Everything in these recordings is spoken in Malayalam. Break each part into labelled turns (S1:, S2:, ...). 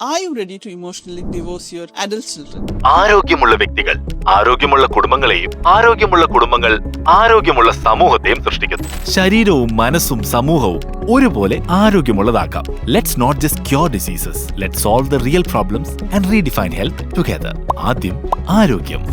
S1: Are you ready to emotionally divorce your adult children?
S2: ആരോഗ്യമുള്ള വ്യക്തികൾ ആരോഗ്യമുള്ള കുടുംബങ്ങളെയും ആരോഗ്യമുള്ള കുടുംബങ്ങൾ ആരോഗ്യമുള്ള സമൂഹത്തെയും സൃഷ്ടിക്കുന്നു. ശരീരവും മനസ്സും സമൂഹവും ഒരുപോലെ ആരോഗ്യമുള്ളതാക്കാം. Let's not just cure diseases. Let's solve the real problems and redefine health together. ആദ്യം ആരോഗ്യം.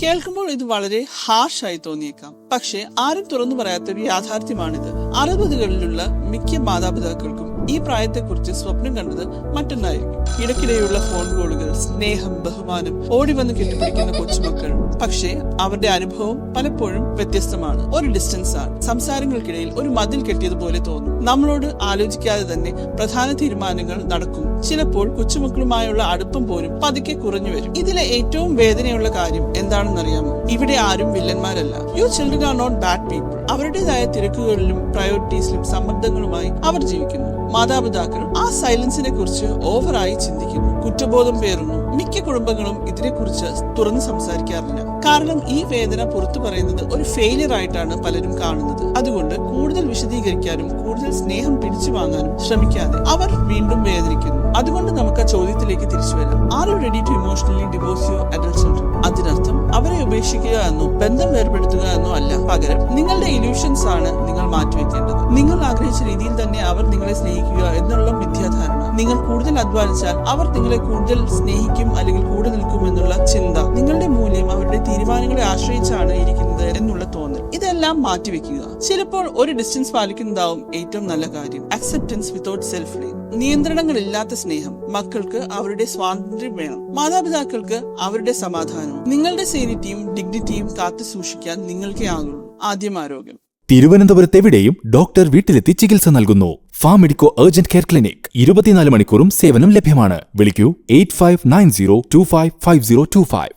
S1: കേൾക്കുമ്പോൾ ഇത് വളരെ ഹാർഷായി തോന്നിയേക്കാം. പക്ഷേ ആരും തുറന്നു പറയാത്തൊരു യാഥാർത്ഥ്യമാണിത്. 60കളിലുള്ള മിക്ക മാതാപിതാക്കൾക്കും ഈ പ്രായത്തെക്കുറിച്ച് സ്വപ്നം കണ്ടത് മറ്റൊന്നായിരിക്കും. ഇടയ്ക്കിടെയുള്ള ഫോൺ കോളുകൾ, സ്നേഹം, ബഹുമാനം, ഓടി വന്ന് കെട്ടിപ്പിടിക്കുന്ന കൊച്ചുമക്കൾ. പക്ഷേ അവരുടെ അനുഭവം പലപ്പോഴും വ്യത്യസ്തമാണ്. ഒരു ഡിസ്റ്റൻസ് ആണ്. സംസാരങ്ങൾക്കിടയിൽ ഒരു മതിൽ കെട്ടിയതുപോലെ തോന്നും. നമ്മളോട് ആലോചിക്കാതെ തന്നെ പ്രധാന തീരുമാനങ്ങൾ നടക്കും. ചിലപ്പോൾ കൊച്ചുമക്കളുമായുള്ള അടുപ്പം പോലും പതുക്കെ കുറഞ്ഞു വരും. ഇതിലെ ഏറ്റവും വേദനയുള്ള കാര്യം എന്താണെന്നറിയാമോ? ഇവിടെ ആരും വില്ലന്മാരല്ല. Your children are not bad people. അവരുടേതായ തിരക്കുകളിലും പ്രയോറിറ്റീസിലും സമ്മർദ്ദങ്ങളുമായി അവർ ജീവിക്കുന്നു. മാതാപിതാക്കൾ ആ സൈലൻസിനെ കുറിച്ച് ഓവറായി ചിന്തിക്കുന്നു, കുറ്റബോധം പേറുന്നു. മിക്ക കുടുംബങ്ങളും ഇതിനെക്കുറിച്ച് തുറന്നു സംസാരിക്കാറില്ല. കാരണം ഈ വേദന പുറത്തു പറയുന്നത് ഒരു ഫെയിലിയർ ആയിട്ടാണ് പലരും കാണുന്നത്. അതുകൊണ്ട് കൂടുതൽ വിശദീകരിക്കാനും കൂടുതൽ സ്നേഹം പിടിച്ചു വാങ്ങാനും ശ്രമിക്കാതെ അവർ വീണ്ടും വേദനിക്കുന്നു. അതുകൊണ്ട് നമുക്ക് ആ ചോദ്യത്തിലേക്ക് തിരിച്ചു വരാം. Are you ready to emotionally divorce your adult children? അതിനർത്ഥം അവരെ ഉപേക്ഷിക്കുക എന്നോ ബന്ധം വേർപെടുത്തുക എന്നോ അല്ല. പകരം നിങ്ങളുടെ ഇല്യൂഷൻസ് ആണ് നിങ്ങൾ മാറ്റിവെക്കേണ്ടത്. നിങ്ങൾ ആഗ്രഹിച്ച രീതിയിൽ തന്നെ അവർ നിങ്ങളെ സ്നേഹിക്കുക എന്നുള്ള മിഥ്യാധാരണ, നിങ്ങൾ കൂടുതൽ അധ്വാനിച്ചാൽ അവർ നിങ്ങളെ കൂടുതൽ സ്നേഹിക്കും അല്ലെങ്കിൽ കൂടെ നിൽക്കും എന്നുള്ള ചിന്ത, നിങ്ങളുടെ മൂല്യം അവരുടെ തീരുമാനങ്ങളെ ആശ്രയിച്ചാണ് ഇരിക്കുന്നത് എന്നുള്ള തോന്നൽ, ഇതെല്ലാം മാറ്റിവെക്കുക. ചിലപ്പോൾ ഒരു ഡിസ്റ്റൻസ് പാലിക്കുന്നതാവും ഏറ്റവും നല്ല കാര്യം. Acceptance without self blame. നിയന്ത്രണങ്ങളില്ലാത്ത സ്നേഹം. മക്കൾക്ക് അവരുടെ സ്വാതന്ത്ര്യം വേണം. മാതാപിതാക്കൾക്ക് അവരുടെ സമാധാനവും. നിങ്ങളുടെ സേനിറ്റിയും ഡിഗ്നിറ്റിയും കാത്തു സൂക്ഷിക്കാൻ നിങ്ങൾക്കേ ആകുള്ളൂ. ആദ്യം ആരോഗ്യം.
S2: തിരുവനന്തപുരത്തെവിടെയും ഡോക്ടർ വീട്ടിലെത്തി ചികിത്സ നൽകുന്നു. ഫാമെഡിക്കോ അർജന്റ് കെയർ ക്ലിനിക് 24 മണിക്കൂറും സേവനം ലഭ്യമാണ്. വിളിക്കൂ 8590255025.